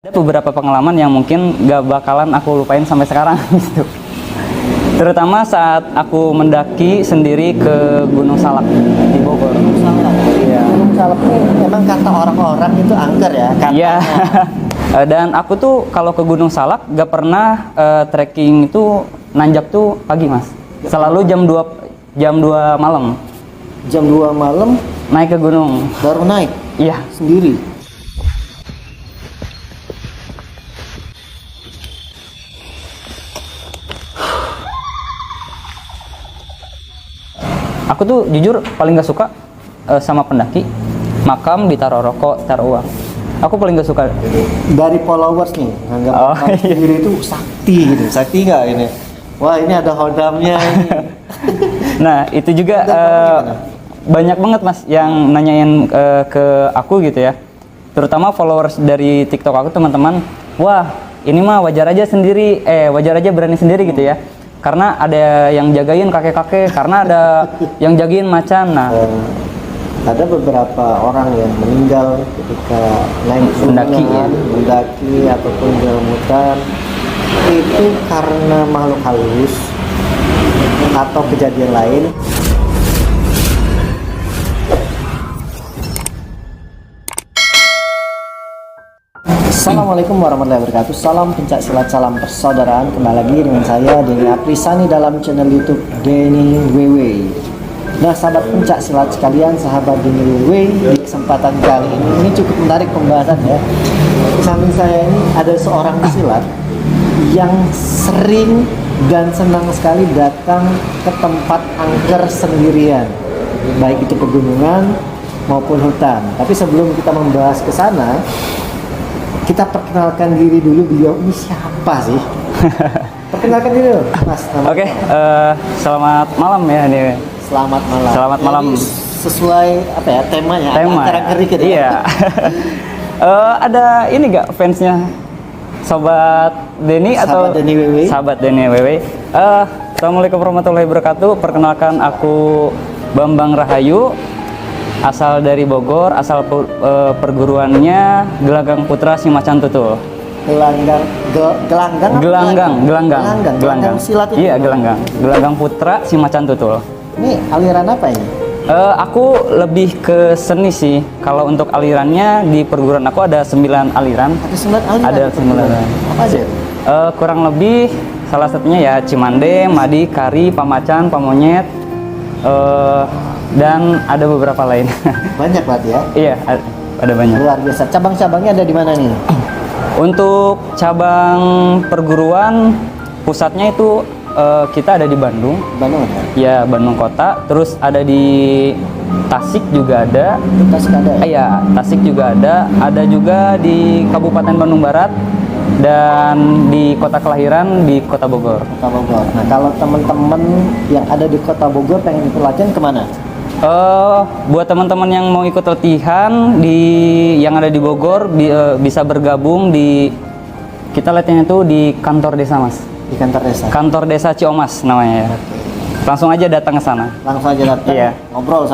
Ada beberapa pengalaman yang mungkin gak bakalan aku lupain sampai sekarang gitu. Terutama saat aku mendaki sendiri ke Gunung Salak di Bogor. Gunung Salak. Iya. Gunung Salak ini memang kata orang-orang itu angker ya. Iya. Dan aku tuh kalau ke Gunung Salak gak pernah trekking itu nanjak tuh pagi, Mas. Selalu jam 2 malam. Jam 2 malam Naik ke gunung. baru naik Iya. sendiri. Aku tuh jujur paling gak suka sama pendaki makam ditaruh rokok, taruh uang. Aku paling gak suka. Dari followers nih, anggap Oh, makam iya. sendiri itu sakti gitu. Sakti nggak ini? Wah, ini ada hodamnya ini. Nah, itu juga Menurut kamu gimana? banyak banget, Mas, yang nanyain ke aku gitu ya. Terutama followers dari TikTok aku, teman-teman. Wah, ini mah wajar aja sendiri, wajar aja berani sendiri gitu ya. Karena ada yang jagain kakek-kakek, karena ada yang jagain macan. Nah, Ada beberapa orang yang meninggal ketika naik Mendaki, gunungan, ya. mendaki ataupun di dalam hutan itu karena makhluk halus atau kejadian lain. Assalamualaikum warahmatullahi wabarakatuh. Salam pencak silat, salam persaudaraan. Kembali lagi dengan saya Denny Aprisani dalam channel YouTube Denny WW. Nah, sahabat pencak silat sekalian, sahabat Denny WW, di kesempatan kali ini cukup menarik pembahasan ya. Di samping saya ini ada seorang pesilat yang sering dan senang sekali datang ke tempat angker sendirian, baik itu pegunungan maupun hutan. Tapi sebelum kita membahas ke sana, kita perkenalkan diri dulu, beliau ini siapa sih? Perkenalkan diri dulu, Mas. oke, selamat malam ya ini. Selamat malam. Selamat malam. Jadi, sesuai apa ya temanya? Tema. Angker dikit ya. Iya. Ada ini gak fansnya Sobat Denny atau Sahabat Denny WW? Sahabat Denny WW. Assalamualaikum warahmatullahi wabarakatuh. Perkenalkan, aku Bambang Rahayu, asal dari Bogor, asal perguruannya Gelanggang Putra Simacan Tutul. Gelanggang, gelanggang silat itu. Iya, Gelanggang Putra Simacan Tutul. Ini aliran apa ini? Aku lebih ke seni sih. Kalau untuk alirannya di perguruan aku ada 9 aliran. Ada 9 aliran. Ada 9 aliran. Apa aja? Kurang lebih salah satunya ya Cimande, Madi, Kari, Pamacan, Pamonyet, dan ada beberapa lain. Banyak banget ya. Iya, ada banyak. Luar biasa. Cabang-cabangnya ada di mana nih? Untuk cabang perguruan pusatnya itu kita ada di Bandung. Bandung ya? Ya, Bandung kota. Terus ada di Tasik juga ada. Tasik ada ya? Iya, Tasik juga ada. Ada juga di Kabupaten Bandung Barat dan di kota kelahiran di Kota Bogor. Kota Bogor. Nah, kalau teman-teman yang ada di Kota Bogor pengen ikut latihan kemana? Buat teman-teman yang mau ikut latihan yang ada di Bogor bisa bergabung kita latihannya itu di kantor desa, Mas. Di kantor desa. Kantor desa Ciomas namanya ya. Langsung aja datang ke sana. Langsung aja datang. Iya. Ngobrol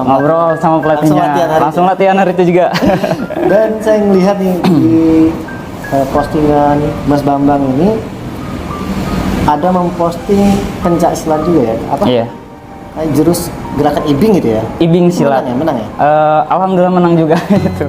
sama Pelatihnya. Langsung latihan hari itu juga. Dan saya ngelihat nih di postingan Mas Bambang ini ada memposting pencak silat juga ya? Apa? Iya. Jurus gerakan ibing gitu ya? Ibing silat. Menang ya? Alhamdulillah menang juga itu.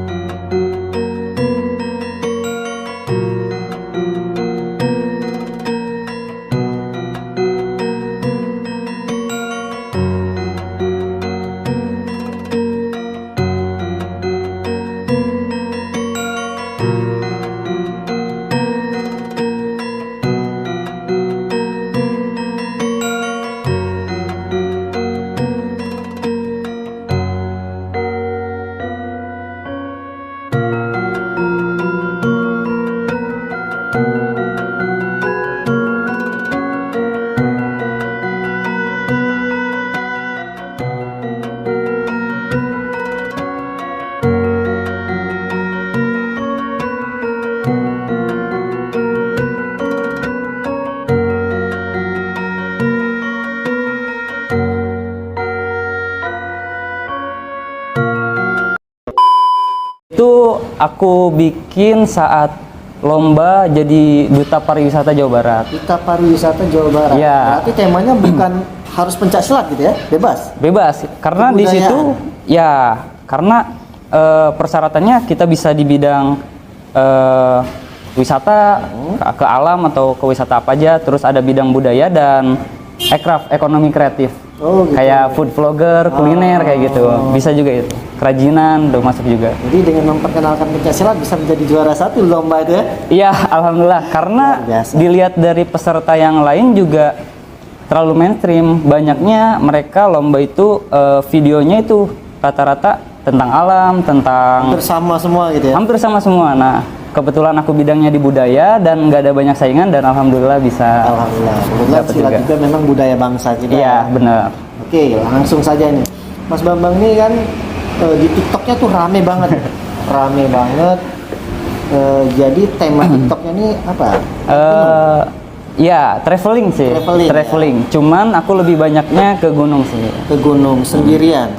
Itu aku bikin saat lomba jadi duta pariwisata Jawa Barat. Duta pariwisata Jawa Barat. Iya. Berarti temanya bukan harus pencak silat gitu ya, bebas. Bebas, karena di Kebudayaan. situ ya karena persyaratannya kita bisa di bidang wisata ke alam atau ke wisata apa aja, terus ada bidang budaya dan aircraft, ekonomi kreatif. Oh, gitu. Kayak food vlogger, kuliner kayak gitu. Bisa juga itu. Kerajinan udah masuk juga. Jadi dengan memperkenalkan pencak silat bisa menjadi juara satu lomba itu ya. Iya, alhamdulillah. Karena Luar biasa. dilihat dari peserta yang lain juga terlalu mainstream. Banyaknya mereka lomba itu videonya itu rata-rata tentang alam, tentang Hampir sama semua gitu ya. hampir sama semua. Nah, kebetulan aku bidangnya di budaya dan nggak ada banyak saingan dan alhamdulillah bisa. Alhamdulillah. Kebetulan Dapat silat juga. juga memang budaya bangsa kita. Iya, benar. Oke, langsung saja nih. Mas Bambang ini kan di TikToknya tuh rame banget. Rame banget. Jadi tema TikToknya ini apa? Ya, traveling sih. Traveling, Cuman aku lebih banyaknya ke gunung sih. Ke gunung sendirian.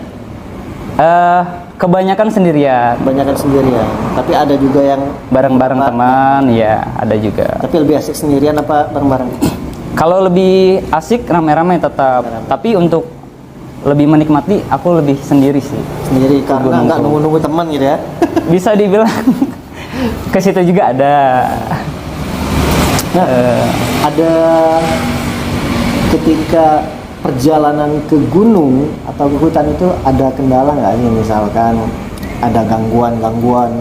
Kebanyakan sendirian. Kebanyakan sendirian. Tapi ada juga yang Bareng-bareng teman, ya ada juga. Tapi lebih asik sendirian apa bareng-bareng? Kalau lebih asik rame-rame tetap. Tapi untuk lebih menikmati, aku lebih sendiri sih. Sendiri karena gunung nggak tuh. nunggu-nunggu teman gitu ya. Bisa dibilang ke situ juga ada. Nah, ada ketika perjalanan ke gunung atau ke hutan itu ada kendala nggak nih, misalkan ada gangguan-gangguan?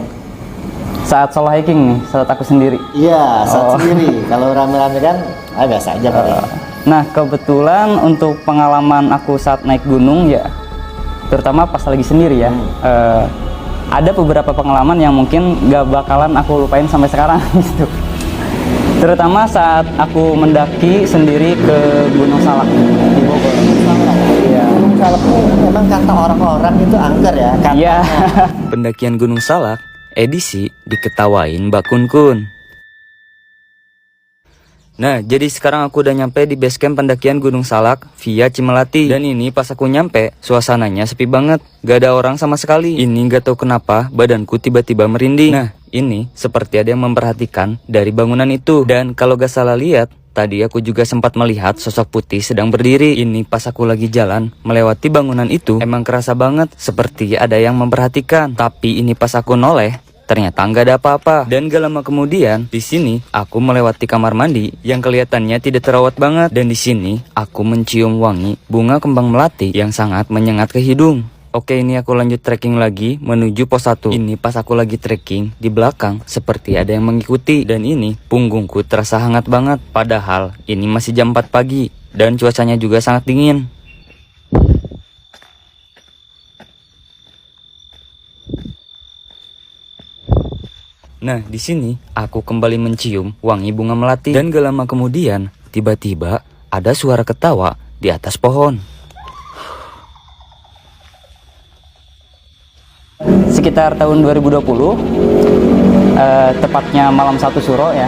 Saat solo hiking nih, saat aku sendiri. Iya, saat sendiri. Kalau rame-rame kan biasa aja kali. Nah, kebetulan untuk pengalaman aku saat naik gunung ya, terutama pas lagi sendiri ya, ada beberapa pengalaman yang mungkin gak bakalan aku lupain sampai sekarang gitu. Terutama saat aku mendaki sendiri ke Gunung Salak di Bogor. Iya. Gunung Salak ini memang kata orang-orang itu angker ya. Iya. Pendakian Gunung Salak, edisi diketawain Mbak Kun Kun. Nah, jadi sekarang aku udah nyampe di base camp pendakian Gunung Salak via Cimelati. Dan ini pas aku nyampe, suasananya sepi banget. Gak ada orang sama sekali. Ini gak tahu kenapa, badanku tiba-tiba merinding. Nah, ini seperti ada yang memperhatikan dari bangunan itu. Dan kalau gak salah lihat, tadi aku juga sempat melihat sosok putih sedang berdiri. Ini pas aku lagi jalan melewati bangunan itu, emang kerasa banget seperti ada yang memperhatikan. Tapi ini pas aku noleh, ternyata nggak ada apa-apa. Dan gak lama kemudian, di sini aku melewati kamar mandi yang kelihatannya tidak terawat banget. Dan di sini aku mencium wangi bunga kembang melati yang sangat menyengat ke hidung. Oke, ini aku lanjut trekking lagi menuju pos 1. Ini pas aku lagi trekking, di belakang seperti ada yang mengikuti. Dan ini punggungku terasa hangat banget. Padahal ini masih jam 4 pagi dan cuacanya juga sangat dingin. Nah, di sini aku kembali mencium wangi bunga melati. Dan gak lama kemudian, tiba-tiba ada suara ketawa di atas pohon. Sekitar tahun 2020, tepatnya malam 1 Suro ya.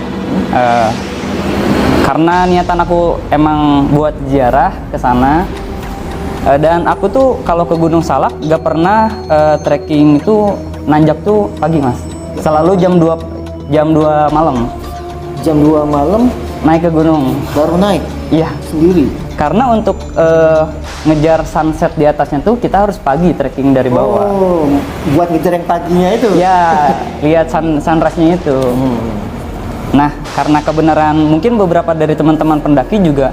Karena niatan aku emang buat ziarah ke sana. Dan aku tuh kalau ke Gunung Salak gak pernah trekking itu nanjak tuh pagi, Mas. Selalu jam 2 malam Jam 2 malam naik ke gunung. baru naik Iya, sendiri. karena untuk ngejar sunset di atasnya tuh kita harus pagi trekking dari bawah. Oh, buat ngejar yang paginya itu. Ya, lihat sunrise-nya itu. Nah, karena kebenaran mungkin beberapa dari teman-teman pendaki juga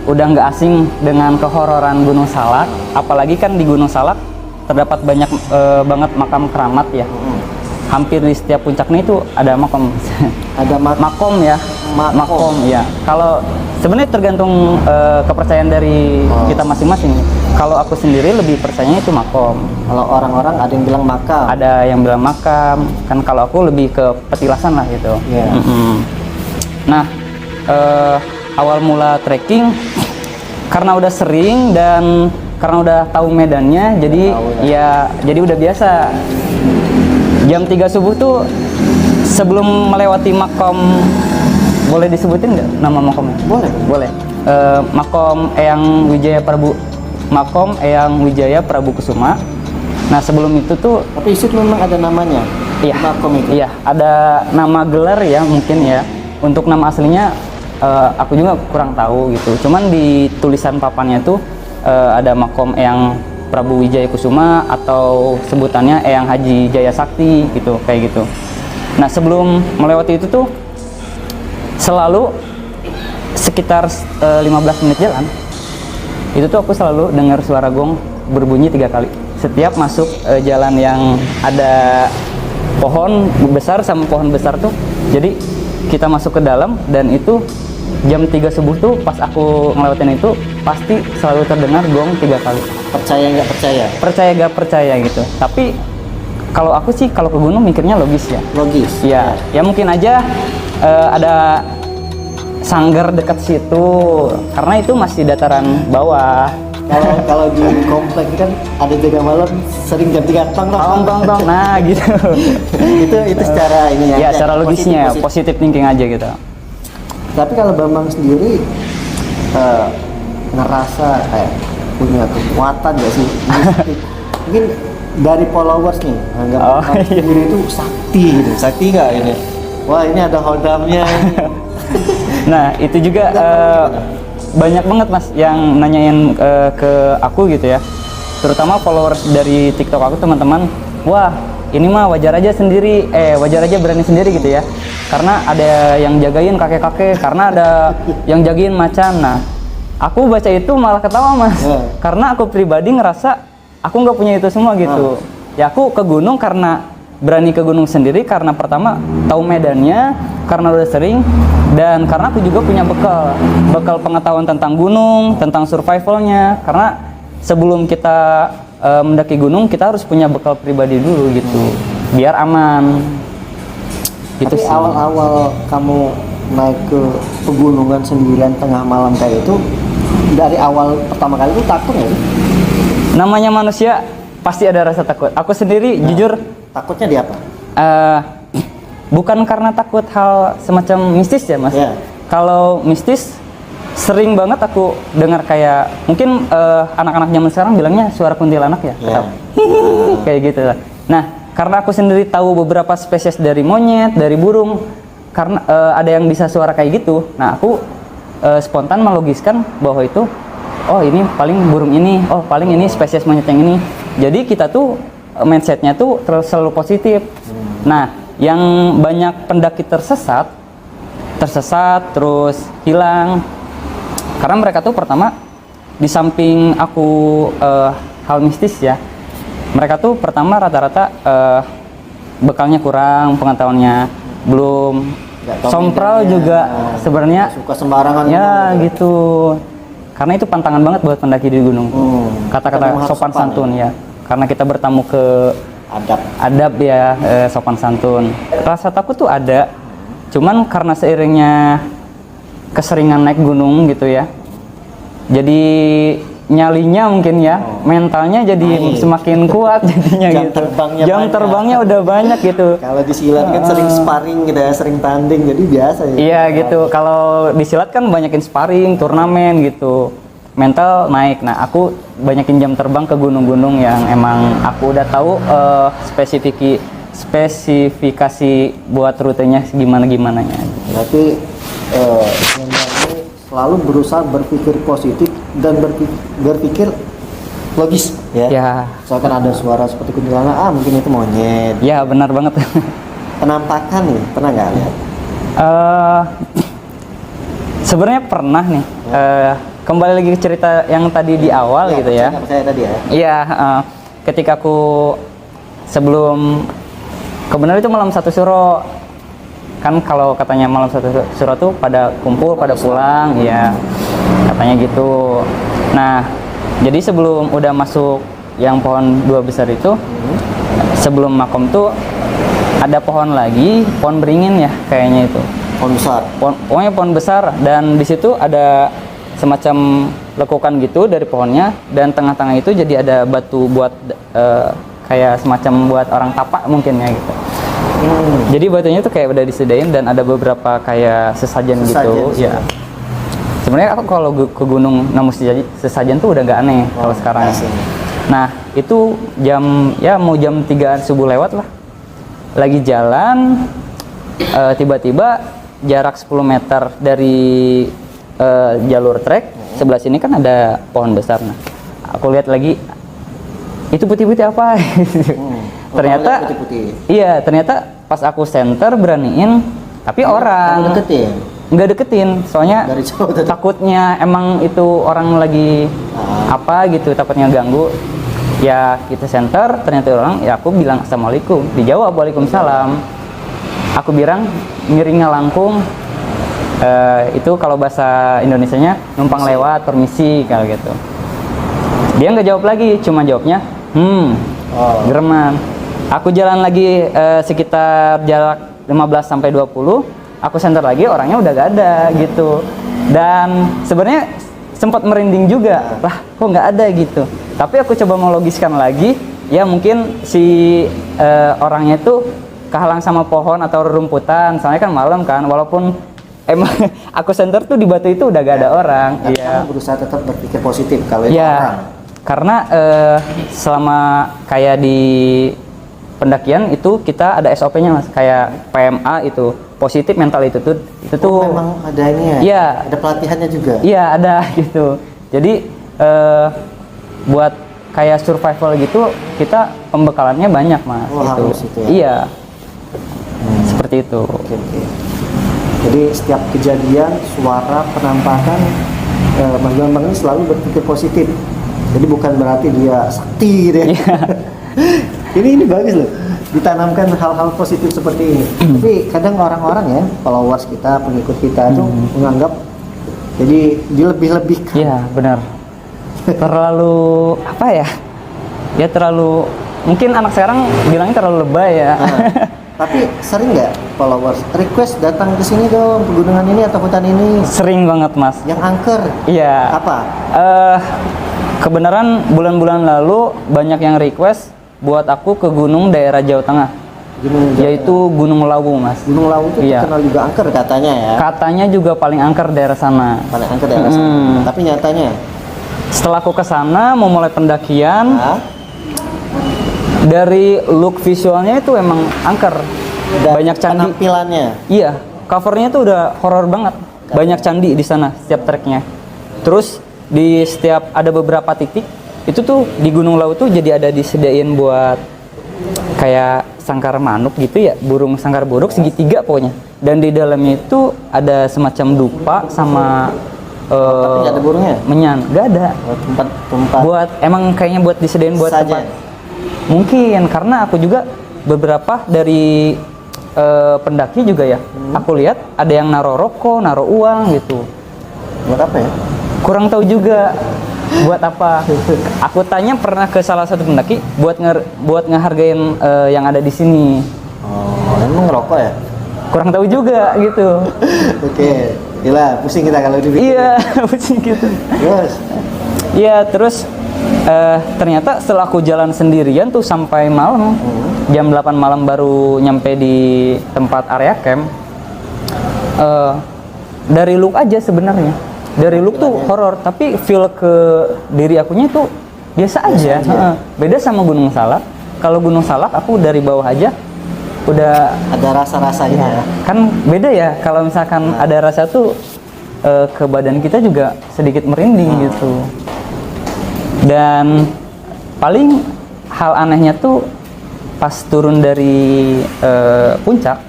udah nggak asing dengan kehororan Gunung Salak. Apalagi kan di Gunung Salak terdapat banyak banget makam keramat ya. Hampir di setiap puncaknya itu ada makom. Ada Makom ya. Makom ya. Kalau sebenarnya tergantung kepercayaan dari kita masing-masing. Kalau aku sendiri lebih percayanya itu makom. Kalau orang-orang ada yang bilang makam. Ada yang bilang makam. Kan kalau aku lebih ke petilasan lah gitu. Iya. Nah, awal mula trekking karena udah sering dan karena udah tahu medannya, jadi jadi udah biasa. Jam 3 subuh tuh sebelum melewati makom, boleh disebutin nggak nama makomnya? Boleh. Boleh. Makom Eyang Wijaya Prabu Kusuma. Nah, sebelum itu tuh Tapi itu memang ada namanya. Iya. Di Makom itu. Iya, ada nama gelar ya mungkin ya. Untuk nama aslinya aku juga kurang tahu gitu. Cuman di tulisan papannya tuh ada Makom Eyang Prabu Wijaya Kusuma atau sebutannya Eyang Haji Jaya Sakti gitu, kayak gitu. Nah, sebelum melewati itu tuh selalu sekitar 15 menit jalan. Itu tuh aku selalu dengar suara gong berbunyi 3 kali. Setiap masuk jalan yang ada pohon besar sama pohon besar tuh, jadi kita masuk ke dalam dan itu jam 3 subuh tuh pas aku ngelewatin itu pasti selalu terdengar gong 3 kali. Percaya nggak percaya? Percaya gak percaya gitu. Tapi kalau aku sih kalau ke gunung mikirnya logis ya. Logis. Ya, ya mungkin aja ada sanggar dekat situ karena itu masih dataran bawah. Kalau di komplek kan ada jaga malam sering jam 3 tong. Nah gitu. itu secara ini Ya, secara logisnya positif thinking aja gitu. Tapi kalau Bambang sendiri ngerasa kayak punya kekuatan gak sih? Mungkin dari followers nih anggap Bambang sendiri itu sakti gitu. Sakti nggak ini? Wah, ini ada hodamnya ini. Nah, itu juga banyak banget Mas yang nanyain ke aku gitu ya. Terutama followers dari TikTok aku, teman-teman. Wah, ini mah wajar aja berani sendiri gitu ya. Karena ada yang jagain kakek-kakek, karena ada yang jagain macan. Nah, aku baca itu malah ketawa Mas. Karena aku pribadi ngerasa aku nggak punya itu semua gitu. Ya aku ke gunung karena berani ke gunung sendiri karena pertama tahu medannya, karena udah sering, dan karena aku juga punya bekal pengetahuan tentang gunung, tentang survivalnya. Karena sebelum kita mendaki gunung kita harus punya bekal pribadi dulu gitu, biar aman. Gitu Tapi sih. awal-awal kamu naik ke pegunungan sendirian tengah malam kayak itu, dari awal pertama kali itu takut nggak sih? Namanya manusia pasti ada rasa takut. Aku sendiri jujur Takutnya di apa? bukan karena takut hal semacam mistis ya Mas. Ya. Kalau mistis sering banget aku dengar kayak mungkin anak-anak zaman sekarang bilangnya suara kuntilanak ya. Ya. Kayak gitu lah. Nah, karena aku sendiri tahu beberapa spesies dari monyet, dari burung, karena ada yang bisa suara kayak gitu. Nah, aku spontan melogiskan bahwa itu, oh ini paling burung ini, oh paling ini spesies monyet yang ini. Jadi kita tuh mindsetnya tuh selalu positif. Nah, yang banyak pendaki tersesat terus hilang karena mereka tuh pertama di samping aku hal mistis ya, mereka tuh pertama rata-rata bekalnya kurang, pengetahuannya belum, sompral juga sebenarnya suka sembarangan ya gitu. Karena itu pantangan banget buat pendaki di gunung. Kata-kata sopan santun ya. Karena kita bertamu ke adab ya, sopan santun. Rasa takut tuh ada, cuman karena seiringnya keseringan naik gunung gitu ya, jadi nyalinya mungkin ya, mentalnya jadi semakin kuat jadinya Jam gitu. terbangnya Jam banyak. terbangnya udah banyak gitu. Kalau di silat kan sering sparring gitu ya, sering tanding, jadi biasa ya. Iya gitu. Kalau di silat kan banyakin sparring, turnamen gitu. Mental naik. Nah, aku banyakin jam terbang ke gunung-gunung yang emang aku udah tahu spesifikasi buat rutenya gimana-gimananya. Berarti sebenarnya selalu berusaha berpikir positif dan berpikir logis ya. Ya. Misalkan ada suara seperti kuntilanak, mungkin itu monyet. Ya, benar banget. Penampakan nih, pernah nggak lihat? Sebenarnya pernah nih. Kembali lagi ke cerita yang tadi di awal gitu ya. Percaya tadi ya. Iya, ketika aku sebelum kebenaran itu malam satu suro, kan kalau katanya malam satu suro tuh pada kumpul, pada pulang, ya katanya gitu. Nah, jadi sebelum udah masuk yang pohon 2 besar itu, sebelum makom tuh ada pohon lagi, pohon beringin ya kayaknya itu. Pohon besar. Pokoknya pohon besar, dan di situ ada semacam lekukan gitu dari pohonnya, dan tengah-tengah itu jadi ada batu buat kayak semacam buat orang tapak mungkin ya gitu. Jadi batunya itu kayak udah disediain dan ada beberapa kayak sesajen gitu ya. Sebenarnya aku kalau ke gunung nemu sesajen tuh udah nggak aneh kalau sekarang. Nah, itu jam 3 subuh lewat lah. lagi jalan, tiba-tiba jarak 10 meter dari jalur trek sebelah sini kan ada pohon besar. Nah, aku lihat lagi, itu putih-putih apa? Ternyata putih-putih. iya, ternyata pas aku senter beraniin, tapi orang Kamu deketin? nggak deketin, soalnya Dari jauh tadi. takutnya emang itu orang lagi apa gitu, takutnya ganggu. Ya kita senter, ternyata orang, ya aku bilang assalamualaikum, dijawab waalaikumsalam. Aku bilang miringnya langkung, itu kalau bahasa Indonesianya numpang lewat, permisi kalau gitu. Dia nggak jawab lagi, cuma jawabnya gereman. Aku jalan lagi sekitar jarak 15 sampai 20, aku senter lagi, orangnya udah gak ada gitu. Dan sebenarnya sempat merinding juga, lah kok nggak ada gitu. Tapi aku coba melogiskan lagi, ya mungkin si orangnya itu kehalang sama pohon atau rerumputan, soalnya kan malam kan, walaupun emang aku senter tuh di batu itu udah gak ada orang. Tapi Iya. kamu berusaha tetap berpikir positif kalau itu Ya, orang. karena selama kayak di pendakian itu kita ada SOP-nya mas, kayak PMA itu, positif mental itu tuh Memang ada ini ya? Iya. Ada pelatihannya juga? iya ada gitu. Jadi buat kayak survival gitu kita pembekalannya banyak mas. Oh, gitu. harus itu ya? Iya, seperti itu. Oke. Jadi setiap kejadian, suara, penampakan, Mas Bambang ini selalu berpikir positif. Jadi bukan berarti dia sakti gitu ya. Iya. ini bagus loh, ditanamkan hal-hal positif seperti ini. Tapi kadang orang-orang ya, followers kita, pengikut kita itu menganggap jadi dilebih-lebihkan. Iya benar. Terlalu apa ya? Ya terlalu, mungkin anak sekarang bilangnya terlalu lebay ya. Nah, tapi sering nggak followers request datang ke sini dong, pegunungan ini atau hutan ini? Sering banget mas. Yang angker Iya. apa? Kebenaran bulan-bulan lalu banyak yang request buat aku ke gunung daerah Jawa Tengah, Gunung Jawa yaitu Gunung Lawu mas. Tengah. Gunung Lawu itu Iya. terkenal juga angker katanya ya. Katanya juga paling angker daerah sana. Paling angker daerah sana. Tapi nyatanya, Setelah aku ke sana mau mulai pendakian, nah, dari look visualnya itu emang angker. dan Banyak candi. penampilannya. Iya, covernya tuh udah horor banget. Banyak candi di sana setiap treknya. Terus di setiap ada beberapa titik itu tuh di Gunung Lawu tuh jadi ada disediain buat kayak sangkar manuk gitu ya, burung sangkar buruk segitiga pokoknya. Dan di dalamnya itu ada semacam dupa sama Tapi nggak ada burungnya. menyan, nggak ada. Tempat Buat emang kayaknya buat disediain buat saja. tempat. Mungkin karena aku juga beberapa dari pendaki juga ya, aku lihat ada yang naruh rokok, naruh uang gitu. Buat apa ya? Kurang tahu juga buat apa. Aku tanya pernah ke salah satu pendaki buat ngehargain yang ada di sini. Oh, emang ngerokok ya? Kurang tahu juga gitu. Oke, gila, pusing kita kalau dipikir. Iya, pusing gitu. Terus, Iya, terus ternyata setelah aku jalan sendirian tuh sampai malam, jam 8 malam baru nyampe di tempat area camp. Dari look aja sebenarnya, dari look tuh horor, tapi feel ke diri akunya tuh biasa aja. Beda sama Gunung Salak. Kalau Gunung Salak aku dari bawah aja udah ada rasa-rasa gitu ya. kan beda ya. Kalau misalkan ada rasa tuh ke badan kita juga sedikit merinding gitu. Dan paling hal anehnya tuh pas turun dari puncak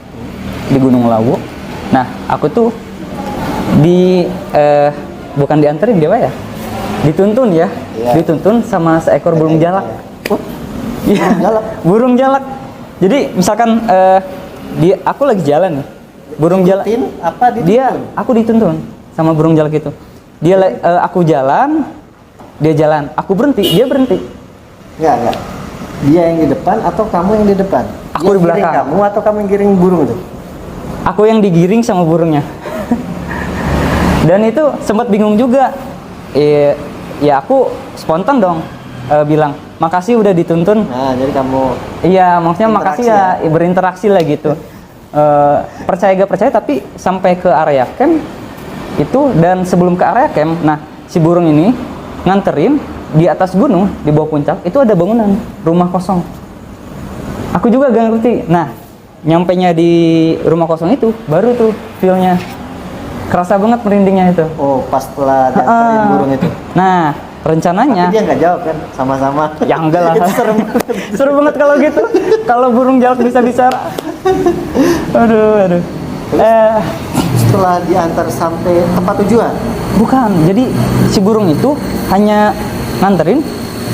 di Gunung Lawu. Nah, aku tuh bukan dianterin dia ya, dituntun ya, Iya. dituntun sama seekor burung jalak. Iya, Burung jalak? burung jalak. Jadi misalkan aku lagi jalan nih, burung jalak. Dituntun apa dituntun? Aku dituntun sama burung jalak itu. Aku jalan, dia jalan. Aku berhenti, dia berhenti. Enggak. Dia yang di depan atau kamu yang di depan? Aku Dia di belakang. giring kamu atau kamu yang giring burung itu? Aku yang digiring sama burungnya. Dan itu sempat bingung juga. Ya aku spontan dong bilang, makasih udah dituntun. Nah, jadi kamu Iya, maksudnya makasih ya, Interaksi berinteraksi lah gitu. Percaya gak percaya, tapi sampai ke area camp itu, dan sebelum ke area camp, nah si burung ini nganterin di atas gunung, di bawah puncak, itu ada bangunan, rumah kosong. Aku juga gak ngerti. Nah, nyampenya di rumah kosong itu baru tuh feel-nya kerasa banget merindingnya itu. Oh, pas setelah diantarin burung itu. Nah, rencananya Tapi dia nggak jawab kan, sama-sama. ya enggak lah. Itu serem. Seru banget kalau gitu. Kalau burung jalak bisa bicara. Aduh. Setelah diantar sampai tempat tujuan. Bukan. Jadi si burung itu hanya nganterin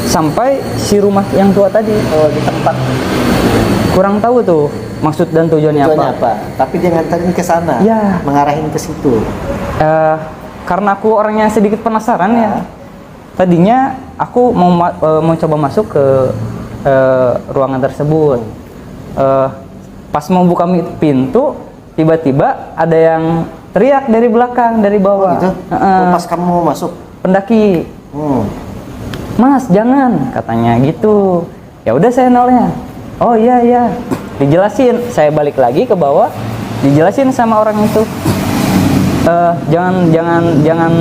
sampai si rumah yang tua tadi. Oh, di tempat Kurang tahu tuh maksud dan tujuannya tujuannya apa. apa? Tapi dia nganterin ke sana. Ya. Mengarahin ke situ. Karena aku orangnya sedikit penasaran ya. Tadinya aku mau coba masuk ke ruangan tersebut. Pas mau buka pintu, tiba-tiba ada yang teriak dari belakang, dari bawah. Oh, gitu? Oh, pas kamu mau masuk. Pendaki, Mas jangan, katanya gitu. Ya udah saya nolnya. Oh iya, dijelasin. Saya balik lagi ke bawah, dijelasin sama orang itu. Jangan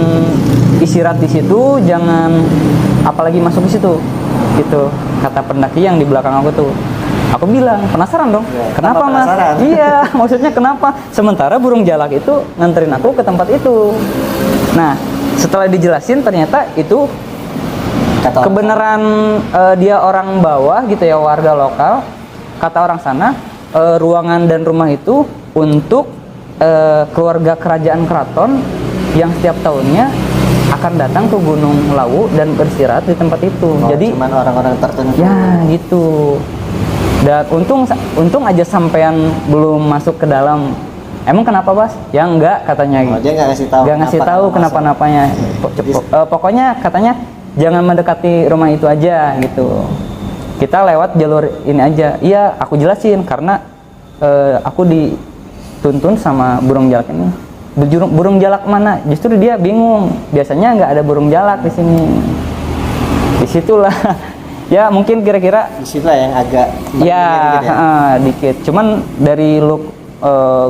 istirahat di situ, jangan apalagi masuk di situ, gitu kata pendaki yang di belakang aku tuh. Aku bilang penasaran dong, Ya, kenapa mas? penasaran? Iya, maksudnya kenapa? Sementara burung jalak itu nganterin aku ke tempat itu. Nah, setelah dijelasin ternyata itu Kata orang kebenaran dia orang bawah gitu ya, warga lokal. Kata orang sana, ruangan dan rumah itu untuk keluarga kerajaan keraton yang setiap tahunnya akan datang ke Gunung Lawu dan beristirahat di tempat itu. Oh, Jadi cuman orang-orang tertentu. ya gitu. Dan untung aja sampean belum masuk ke dalam. Emang kenapa Bas? Ya enggak katanya Oh, gitu. dia nggak ngasih tahu. Nggak ngasih tahu kenapa-napanya. Pokoknya katanya jangan mendekati rumah itu aja gitu. Kita lewat jalur ini aja. Iya, aku jelasin karena aku dituntun sama burung jalak ini. Burung jalak mana? Justru dia bingung. Biasanya nggak ada burung jalak di sini. Disitulah. Ya mungkin kira-kira. Disitulah yang agak. Ya, gitu ya. dikit. Cuman dari look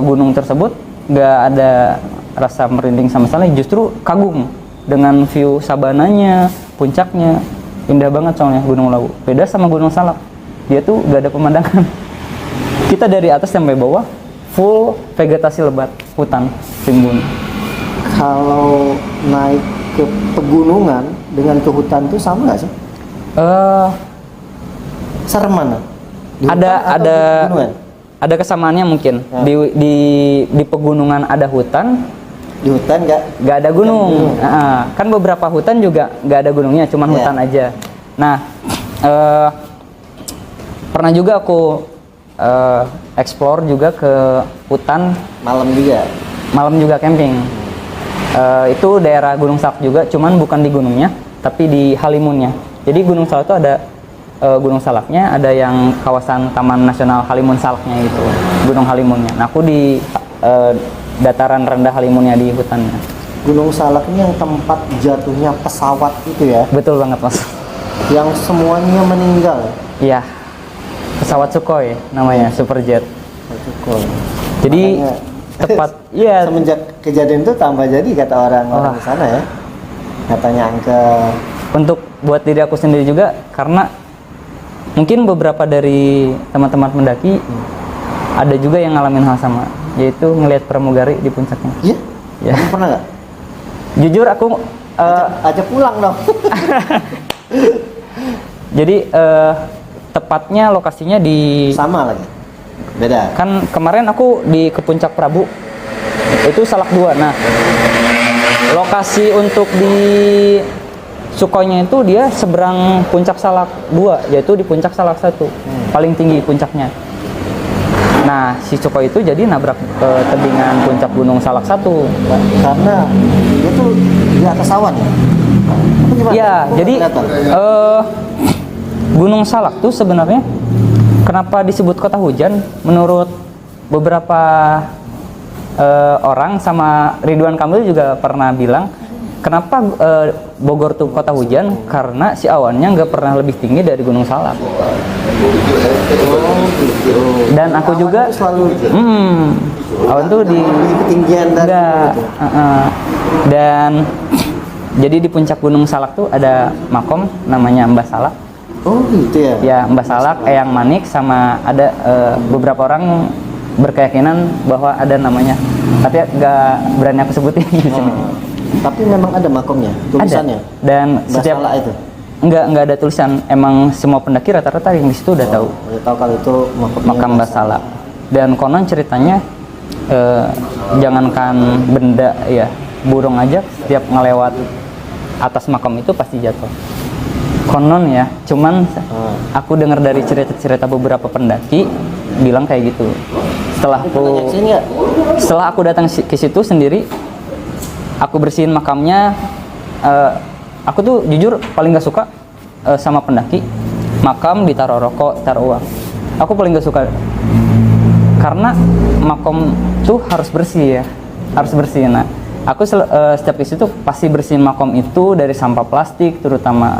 gunung tersebut nggak ada rasa merinding sama sekali. Justru kagum dengan view sabananya, puncaknya. Indah banget soalnya Gunung Lawu. Beda sama Gunung Salak. Dia tuh gak ada pemandangan. Kita dari atas sampai bawah full vegetasi lebat, hutan, rimbun. Kalau naik ke pegunungan dengan ke hutan tuh sama nggak sih? Serem mana? Di hutan atau di pegunungan? Ada kesamaannya mungkin. Ya. Di pegunungan ada hutan, Di hutan nggak ada gunung. Kan beberapa hutan juga nggak ada gunungnya, cuman Ya. hutan aja. Nah, pernah juga aku explore juga ke hutan, malam juga. malam juga camping. Itu daerah Gunung Salak juga, cuman bukan di gunungnya, tapi di halimunnya. Jadi Gunung Salak itu ada Gunung Salaknya, ada yang kawasan Taman Nasional Halimun Salaknya itu, Gunung Halimunnya. Nah, aku di dataran rendah halimunnya di hutannya. Gunung Salak ini yang tempat jatuhnya pesawat itu ya, Betul banget mas. yang semuanya meninggal. Iya, pesawat Sukhoi namanya, Superjet. Syukur. Jadi Makanya, tepat, iya. semenjak kejadian itu tambah jadi kata orang-orang di sana ya. Katanya angka. Untuk buat diri aku sendiri juga, karena mungkin beberapa dari teman-teman pendaki ada juga yang ngalamin hal sama, yaitu ngelihat pramugari di puncaknya. Iya? Ya. Kamu pernah nggak? Jujur aku Ajak pulang dong. jadi tepatnya lokasinya di Sama lagi. Beda. kan kemarin aku ke Puncak Prabu itu Salak 2. Nah, lokasi untuk di Sukhoinya itu dia seberang Puncak Salak 2, yaitu di Puncak Salak 1, paling tinggi puncaknya. Nah, si Sukhoi itu jadi nabrak tebingan puncak Gunung Salak 1. Karena dia tuh di atas awan ya. Apa gimana? Iya, Aku jadi nggak kelihatan. Gunung Salak tuh sebenarnya kenapa disebut kota hujan? Menurut beberapa orang, sama Ridwan Kamil juga pernah bilang, kenapa Bogor tuh kota hujan? Karena si awannya nggak pernah lebih tinggi dari Gunung Salak. Dan aku Awan juga itu selalu awan tuh di ketinggian dari enggak, itu. Dan jadi di puncak Gunung Salak tuh ada makom namanya Mbah Salak. Oh gitu ya. Ya, Mbah Salak, Eyang Manik, sama ada beberapa orang berkeyakinan bahwa ada namanya, tapi nggak berani aku sebutin di sini. Tapi memang ada makomnya, tulisannya. Ada. Dan setiap Basala itu. nggak ada tulisan. Emang semua pendaki rata-rata yang di situ udah tahu Udah tahu kalau itu makam Basala. Dan konon ceritanya jangankan benda ya, burung aja setiap ngelewat atas makam itu pasti jatuh. Konon ya, cuman aku dengar dari cerita-cerita beberapa pendaki bilang kayak gitu. Setelah aku datang ke situ sendiri, aku bersihin makamnya. Aku tuh jujur paling gak suka sama pendaki makam ditaruh rokok, taruh uang. Aku paling gak suka karena makam tuh harus bersih ya, harus bersih. Nah, aku setiap ke situ pasti bersihin makam itu dari sampah plastik, terutama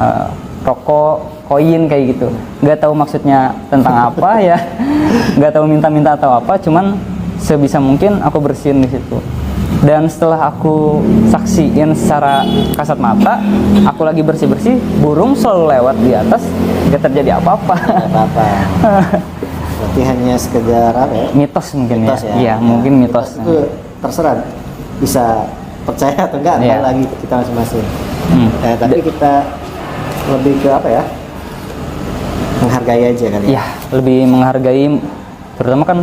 rokok, koin kayak gitu. Nggak tahu maksudnya tentang apa ya, nggak tahu minta-minta atau apa, cuman sebisa mungkin aku bersihin di situ. Dan setelah aku saksiin secara kasat mata, aku lagi bersih-bersih, burung selalu lewat di atas, nggak terjadi apa-apa. Berarti hanya sekedar apa ya? Mitos mungkin Mitos ya. Iya, mungkin mitos. Itu terserah bisa percaya atau enggak, Iya. lagi kita masing-masing. Tapi kita lebih ke apa ya? Menghargai aja kali. Iya, lebih menghargai, terutama kan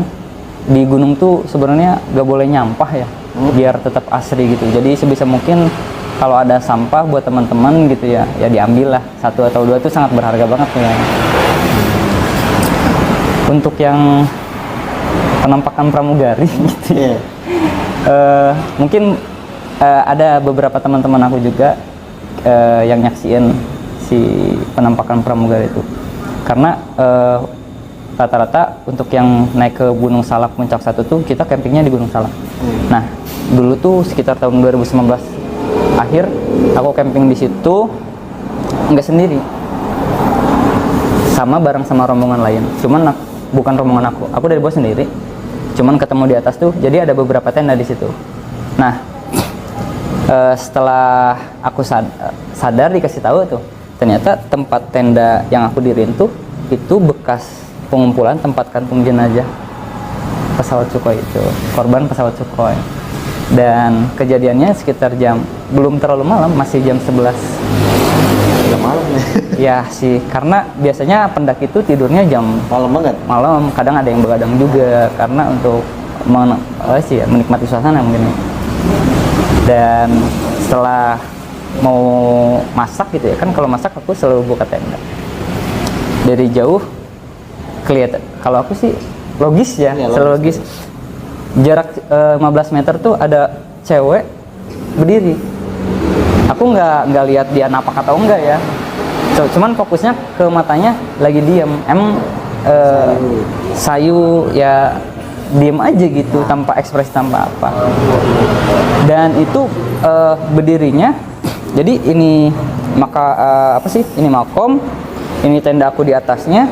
di gunung tuh sebenarnya gak boleh nyampah ya, biar tetap asri gitu. Jadi sebisa mungkin kalau ada sampah buat teman-teman gitu ya, ya diambil lah, 1 atau 2 itu sangat berharga banget ya. Untuk yang penampakan pramugari gitu ya. Mungkin ada beberapa teman-teman aku juga yang nyaksiin si penampakan pramugari itu. Karena rata-rata untuk yang naik ke Gunung Salak Puncak 1 tuh kita campingnya di Gunung Salak. Nah, dulu tuh sekitar tahun 2019 akhir aku camping di situ nggak sendiri. Bareng sama rombongan lain. Cuman bukan rombongan aku dari bawah sendiri. Cuman ketemu di atas tuh, jadi ada beberapa tenda di situ. Nah, setelah aku sadar dikasih tahu tuh, ternyata tempat tenda yang aku diriin tuh itu bekas pengumpulan tempat kantung jenazah pesawat Sukhoi itu, korban pesawat Sukhoi. Dan kejadiannya sekitar belum terlalu malam, masih jam 11. Udah malam ya. Ya sih, karena biasanya pendaki itu tidurnya jam Malam banget. malam, kadang ada yang begadang juga karena untuk menikmati suasana mungkin. Dan setelah mau masak gitu ya, kan kalau masak aku selalu buka tenda. Dari jauh kelihatan, kalau aku sih logis ya, Ya, selalu logis. Jarak 15 meter tuh ada cewek berdiri. Aku nggak lihat dia napak atau enggak ya. Cuman fokusnya ke matanya lagi diem. Emang sayu ya, diem aja gitu, tanpa ekspresi, tanpa apa. Dan itu berdirinya, jadi ini ini makom, ini tenda aku di atasnya,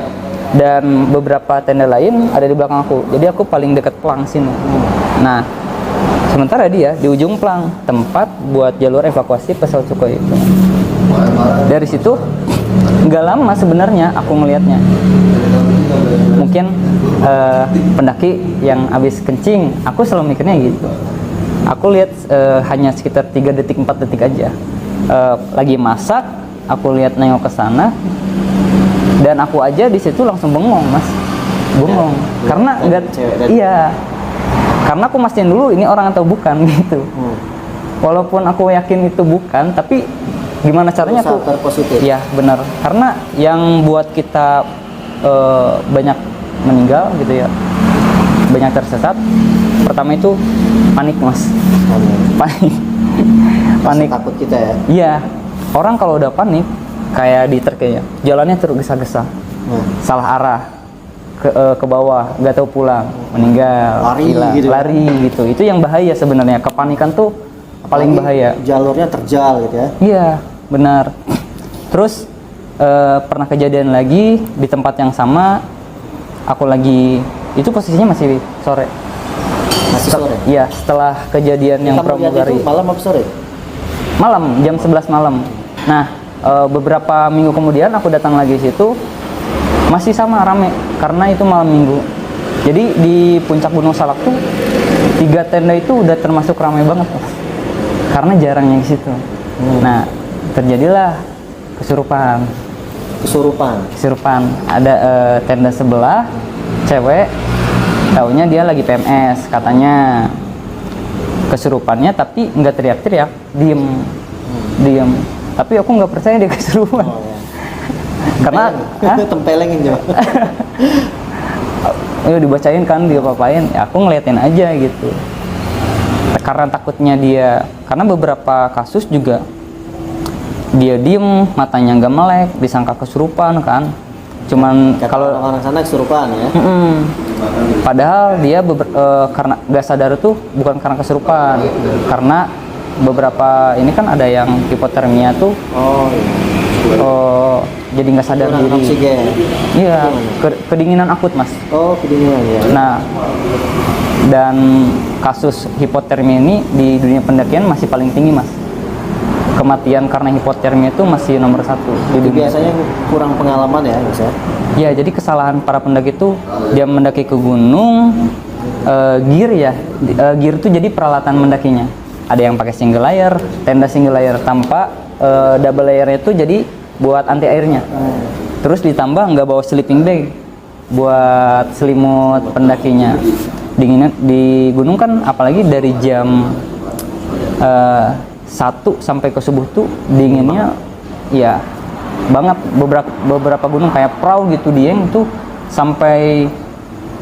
dan beberapa tenda lain ada di belakang aku. Jadi aku paling dekat pelang sini. Nah, sementara dia di ujung pelang, tempat buat jalur evakuasi pesawat Sukhoi itu. Dari situ nggak lama sebenarnya aku ngelihatnya. Mungkin pendaki yang habis kencing, aku selalu mikirnya gitu. Aku lihat hanya sekitar 3 detik 4 detik aja. Lagi masak, aku lihat nengok ke sana, dan aku aja di situ langsung bengong, Mas. Bengong. Karena enggak, iya. Karena aku mastiin dulu ini orang atau bukan gitu. Walaupun aku yakin itu bukan, tapi gimana caranya aku positif. Iya, benar. Karena yang buat kita banyak meninggal gitu ya, banyak tersesat, pertama itu panik, Mas. Panik. Takut kita ya. Iya, orang kalau udah panik kayak di truk ya, jalannya tergesa-gesa, salah arah, ke bawah, nggak tahu pulang, meninggal, lari gitu. Itu yang bahaya sebenarnya. Kepanikan tuh paling bahaya. Jalurnya terjal gitu ya. Iya, benar. Terus pernah kejadian lagi di tempat yang sama. Aku lagi, itu posisinya masih sore. Masih sore? Iya, setelah kejadian yang pramugari. Itu malam apa sore? Malam, jam 11 malam. Nah, beberapa minggu kemudian aku datang lagi situ, masih sama rame, karena itu malam minggu. Jadi di puncak Gunung Salak tuh 3 tenda itu udah termasuk ramai banget Mas. Karena jarang yang di situ. Nah, terjadilah kesurupan. Kesurupan. Ada tenda sebelah cewek, taunya dia lagi PMS katanya. Kesurupannya tapi nggak teriak-teriak, diem. Tapi aku nggak percaya dia kesurupan. Karena tempelengin coba. Dibacain kan, dia papain, ya aku ngeliatin aja gitu. Karena takutnya dia, karena beberapa kasus juga dia diem, matanya nggak melek, disangka kesurupan kan. Cuman kalau orang sana kesurupan ya. Padahal dia karena nggak sadar tuh bukan karena kesurupan, karena beberapa ini kan ada yang hipotermia tuh. Jadi nggak sadar diri. Oksigen. Iya, kedinginan akut Mas. Kedinginan ya. Nah, dan kasus hipotermia ini di dunia pendakian masih paling tinggi Mas. Kematian karena hipotermia itu masih nomor 1 di dunia. Biasanya kurang pengalaman ya Mas ya? Ya, jadi kesalahan para pendaki itu dia mendaki ke gunung, gear ya, gear itu jadi peralatan mendakinya. Ada yang pakai single layer, tenda single layer tanpa double layernya itu jadi buat anti airnya. Terus ditambah nggak bawa sleeping bag buat selimut pendakinya. Dinginnya di gunung kan, apalagi dari jam 1 sampai ke subuh tuh dinginnya ya banget. Beberapa gunung kayak Prau gitu, Dieng tuh sampai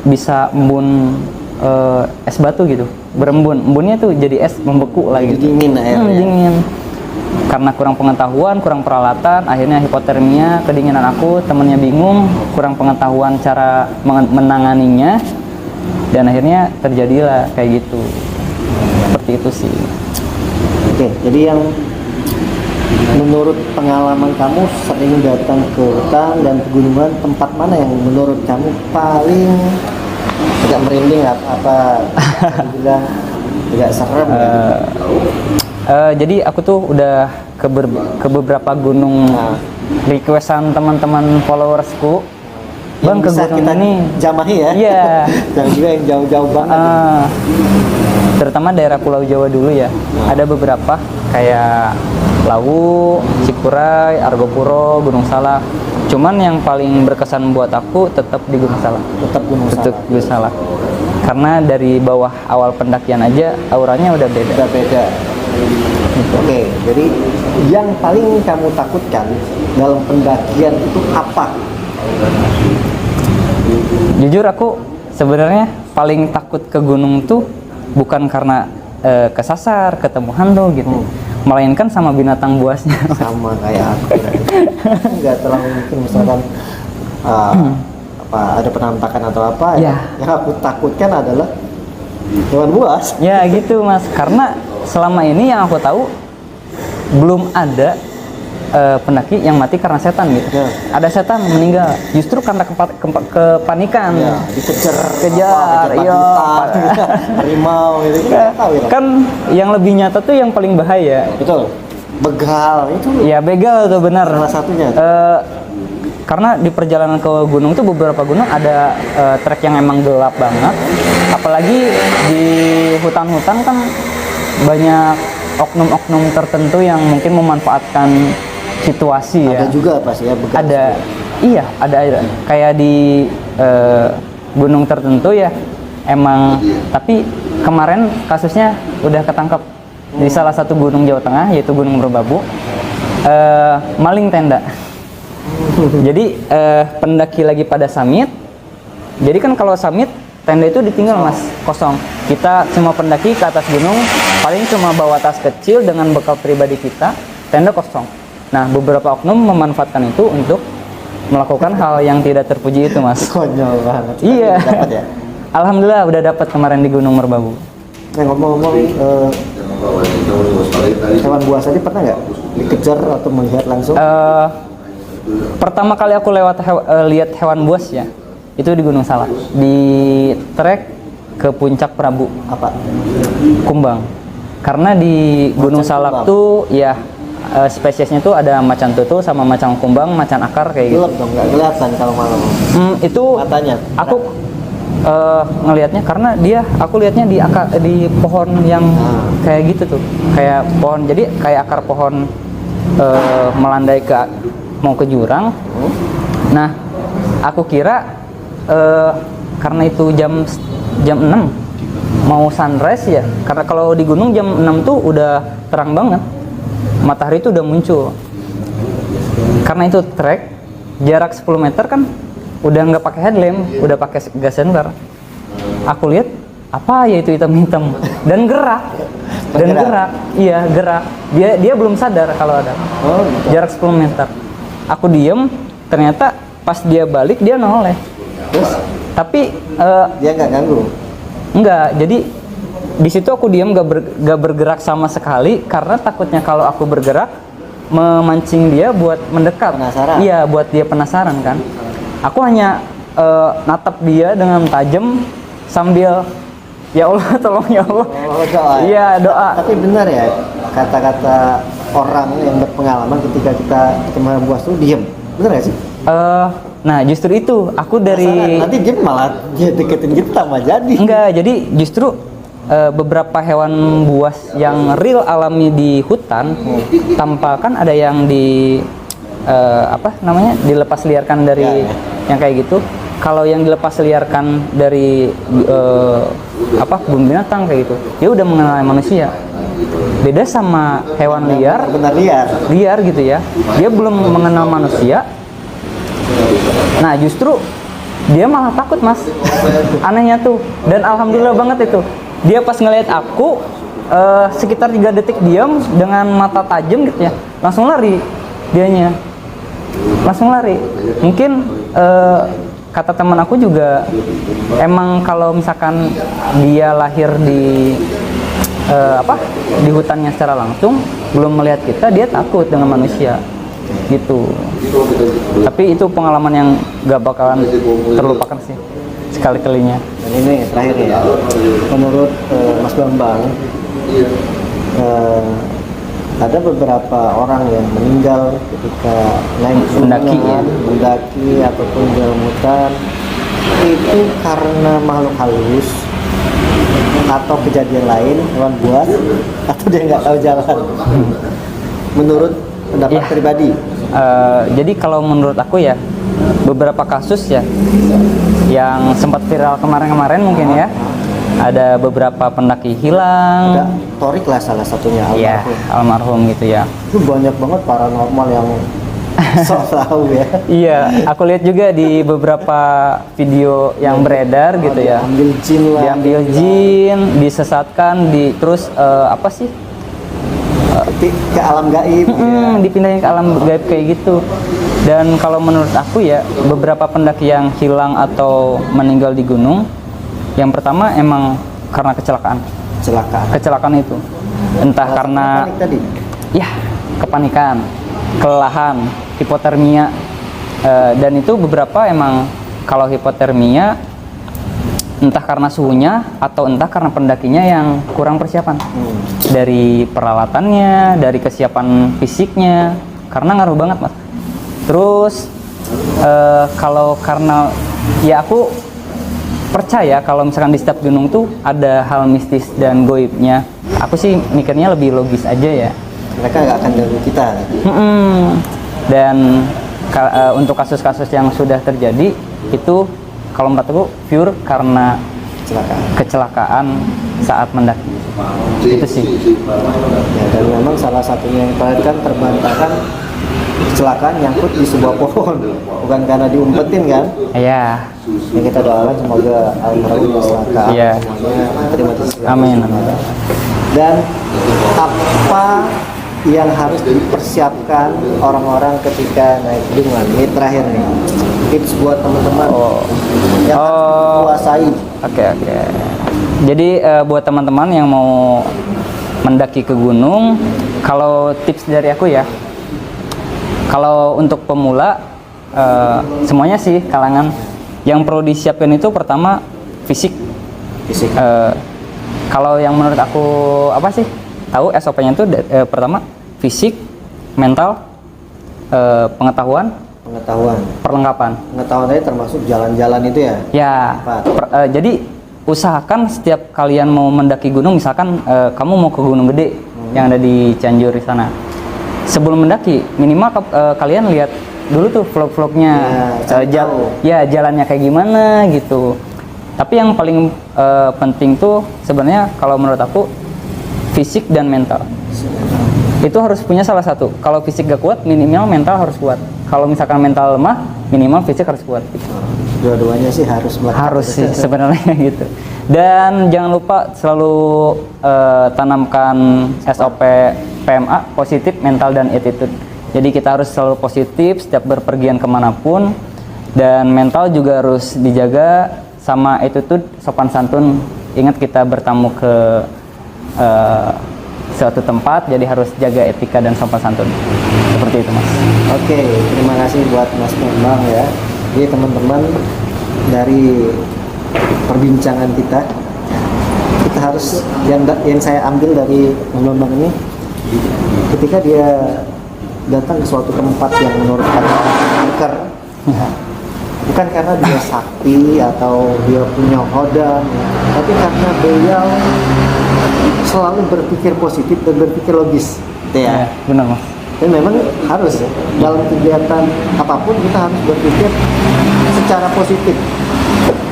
bisa embun es batu gitu, embunnya tuh jadi es membeku lah gitu. Dingin airnya. Dingin. Karena kurang pengetahuan, kurang peralatan, akhirnya hipotermia, kedinginan akut, temennya bingung, kurang pengetahuan cara menanganinya, dan akhirnya terjadilah kayak gitu. Seperti itu sih. Oke, jadi yang menurut pengalaman kamu sering datang ke hutan dan pegunungan, tempat mana yang menurut kamu paling agak merinding, apa bilang agak serem? Jadi aku tuh udah ke beberapa gunung, requestan teman-teman followersku, Bang, ke gunung kita ini jamahi ya. Iya. Dan juga yang jauh-jauh banget. Terutama daerah Pulau Jawa dulu ya. Ada beberapa kayak Lawu, Cikuray, Argopuro, Gunung Salak. Cuman yang paling berkesan buat aku tetap di Gunung Salak. Tetap Gunung Salak. Karena dari bawah awal pendakian aja auranya udah beda. Oke, jadi yang paling kamu takutkan dalam pendakian itu apa? Jujur aku sebenarnya paling takut ke gunung tuh bukan karena kesasar, ketemu hantu gitu, melainkan sama binatang buasnya. Sama kayak aku. Nggak terlalu mungkin misalkan ada penampakan atau apa ya. Yang aku takutkan adalah hewan buas. Ya gitu Mas, karena selama ini yang aku tahu belum ada pendaki yang mati karena setan gitu. Ada setan meninggal justru karena kepanikan. Ya, dikejar, iya, harimau gitu. Kan yang lebih nyata tuh yang paling bahaya. Betul. Begal itu. Ya begal tuh benar. Salah satunya. Karena di perjalanan ke gunung tuh beberapa gunung ada trek yang emang gelap banget. Apalagi di hutan-hutan kan banyak oknum-oknum tertentu yang mungkin memanfaatkan situasi ya. Ada juga pasti ya begal. Ada kayak di gunung tertentu ya emang, tapi kemarin kasusnya udah ketangkep di salah satu gunung Jawa Tengah yaitu Gunung Merbabu, maling tenda. Jadi pendaki lagi pada summit, jadi kan kalau summit tenda itu ditinggal Mas, kosong. Kita semua pendaki ke atas gunung paling cuma bawa tas kecil dengan bekal pribadi kita, tenda kosong. Nah, beberapa oknum memanfaatkan itu untuk melakukan hal yang tidak terpuji itu, Mas. Konyol banget. Iya. Dapat ya? Alhamdulillah udah dapat kemarin di Gunung Merbabu. Nah, ngomong-ngomong hewan buas tadi pernah nggak dikejar atau melihat langsung? Pertama kali aku lihat hewan buas ya, itu di Gunung Salak, di trek ke puncak Prabu. Apa? Kumbang. Karena di Gunung Salak tuh ya spesiesnya tuh ada macan tutul sama macan kumbang, macan akar kayak gitu. Gelap dong, nggak kelihatan kalau malam. Itu matanya. ngelihatnya karena aku lihatnya di pohon yang kayak gitu tuh, kayak pohon, jadi kayak akar pohon melandai mau ke jurang. Nah, aku kira karena itu jam 6 mau sunrise ya, karena kalau di gunung jam 6 tuh udah terang banget, matahari itu udah muncul. Karena itu trek jarak 10 meter kan udah nggak pakai headlamp, udah pakai gas sensor. Aku lihat apa ya itu hitam-hitam dan gerak. Iya, gerak. Dia belum sadar kalau ada. Jarak 10 meter. Aku diem, ternyata pas dia balik dia noleh. Terus tapi dia nggak ganggu? enggak, jadi di situ aku diem gak bergerak sama sekali karena takutnya kalau aku bergerak memancing dia buat mendekat. Penasaran? Iya, buat dia penasaran kan. Aku hanya natap dia dengan tajam sambil ya Allah tolong ya Allah. Doa. Iya, doa. Tapi benar ya kata-kata orang yang berpengalaman ketika kita kemarin buas tuh diem, benar gak sih? Nah justru itu aku dari nanti dia malah dia deketin kita sama jadi. enggak, jadi justru beberapa hewan buas yang real alami di hutan tanpa kan ada yang dilepas liarkan dari yang kayak gitu. Kalau yang dilepas liarkan dari kebun binatang kayak gitu, dia udah mengenal manusia. Beda sama hewan liar, benar liar gitu ya, dia belum mengenal manusia. Nah justru dia malah takut mas, anehnya tuh. Dan alhamdulillah banget itu, dia pas ngelihat aku sekitar 3 detik diam dengan mata tajam gitu ya, langsung lari dianya, langsung lari. Mungkin kata teman aku juga emang kalau misalkan dia lahir di di hutannya secara langsung, belum melihat kita, dia takut dengan manusia gitu. Tapi itu pengalaman yang gak bakalan terlupakan sih sekali-kalinya. Dan ini terakhir ya, menurut Mas Bambang, ada beberapa orang yang meninggal ketika naik Mendaki, ya? mendaki ataupun dalam hutan itu karena makhluk halus atau kejadian lain, hewan buas, atau dia nggak tahu jalan. Menurut pendapat pribadi. Jadi kalau menurut aku ya, beberapa kasus ya yang sempat viral kemarin-kemarin mungkin ya, ada beberapa pendaki hilang. Ada Torik lah salah satunya, almarhum. Iya, almarhum gitu ya. Itu banyak banget paranormal yang sok tahu ya. Iya, aku lihat juga di beberapa video yang beredar gitu ya. Diambil jin lah. Diambil jin, disesatkan, terus apa sih? Ke alam gaib. Dipindahin ke alam gaib kayak gitu. Dan kalau menurut aku ya, beberapa pendaki yang hilang atau meninggal di gunung, yang pertama emang karena kecelakaan itu, entah karena panik tadi. Ya kepanikan, kelelahan, hipotermia, dan itu beberapa emang kalau hipotermia entah karena suhunya atau entah karena pendakinya yang kurang persiapan dari peralatannya, dari kesiapan fisiknya, karena ngaruh banget mas. Terus kalau karena ya aku percaya kalau misalkan di setiap gunung tuh ada hal mistis dan goibnya. Aku sih mikirnya lebih logis aja ya. Mereka nggak akan ganggu kita. Dan untuk kasus-kasus yang sudah terjadi itu kalau menurut aku pure karena kecelakaan saat mendaki. Itu sih. Ya, dan memang salah satunya yang terakhir kan terbantahkan kecelakaan nyangkut di sebuah pohon, bukan karena diumpetin kan? Iya. Yang kita doakan semoga almarhum kecelakaan semuanya terima kasih. Amin. Dan apa yang harus dipersiapkan orang-orang ketika naik gunung? Ini terakhir nih, tips buat teman-teman yang harus menguasai. Oke. Jadi buat teman-teman yang mau mendaki ke gunung, kalau tips dari aku ya, kalau untuk pemula semuanya sih kalangan yang perlu disiapkan itu pertama fisik. Kalau yang menurut aku tahu SOP-nya itu pertama fisik, mental, pengetahuan perlengkapan. Pengetahuan tadi termasuk jalan-jalan itu ya. Ya, jadi usahakan setiap kalian mau mendaki gunung, misalkan kamu mau ke Gunung Gede yang ada di Cianjur di sana. Sebelum mendaki, minimal kalian lihat dulu tuh vlog-vlognya, jalannya kayak gimana gitu. Tapi yang paling penting tuh sebenarnya kalau menurut aku fisik dan mental. Itu harus punya salah satu. Kalau fisik gak kuat, minimal mental harus kuat. Kalau misalkan mental lemah, minimal fisik harus kuat. Gitu. Dua-duanya sih harus melekat. Harus sih sebenarnya gitu. Dan jangan lupa selalu tanamkan SOP PMA, positif, mental, dan attitude. Jadi kita harus selalu positif setiap berpergian kemanapun. Dan mental juga harus dijaga, sama attitude, sopan santun. Ingat kita bertamu ke suatu tempat, jadi harus jaga etika dan sopan santun. Seperti itu, Mas. Oke, terima kasih buat Mas Bambang ya. Jadi teman-teman, dari perbincangan kita harus yang saya ambil dari Mas Bambang ini, ketika dia datang ke suatu tempat yang menurut kata angker, bukan karena dia sakti atau dia punya hodam, tapi karena beliau selalu berpikir positif dan berpikir logis, Ya, benar, Mas. Dan memang harus ya, dalam kegiatan apapun kita harus berpikir secara positif,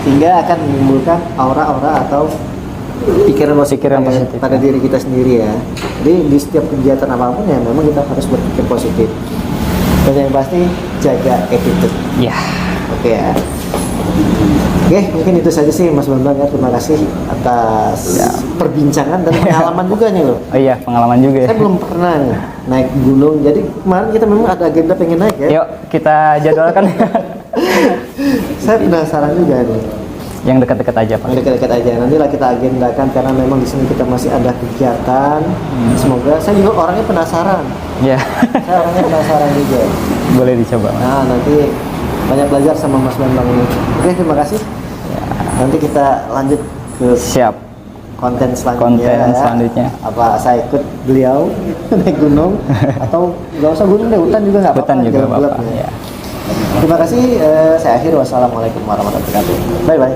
sehingga akan menimbulkan aura-aura atau pikiran positif pada diri kita sendiri ya. Jadi di setiap kegiatan apapun ya memang kita harus berpikir positif. Dan yang pasti jaga attitude. Ya. Oke ya. Oke, mungkin itu saja sih Mas Bambang ya. Terima kasih atas perbincangan dan pengalaman juga nih loh. Oh iya, pengalaman juga ya. Saya belum pernah nih naik gunung. Jadi kemarin kita memang ada agenda pengen naik ya. Yuk, kita jadwalkan. Saya penasaran juga nih. Yang dekat-dekat aja, Pak. Yang dekat-dekat aja. Nantilah kita agendakan karena memang di sini kita masih ada kegiatan. Semoga saya juga orangnya penasaran. Ya. Saya orangnya penasaran juga. Boleh dicoba, Mas. Nah, nanti banyak belajar sama Mas Bambang ini. Oke, terima kasih. Nanti kita lanjut ke Siap. konten selanjutnya. Apa saya ikut beliau naik gunung atau nggak usah gunung deh, hutan juga nggak apa-apa. Hutan juga nggak apa-apa. Ya. Terima kasih. Saya akhir. Wassalamualaikum warahmatullahi wabarakatuh. Bye bye.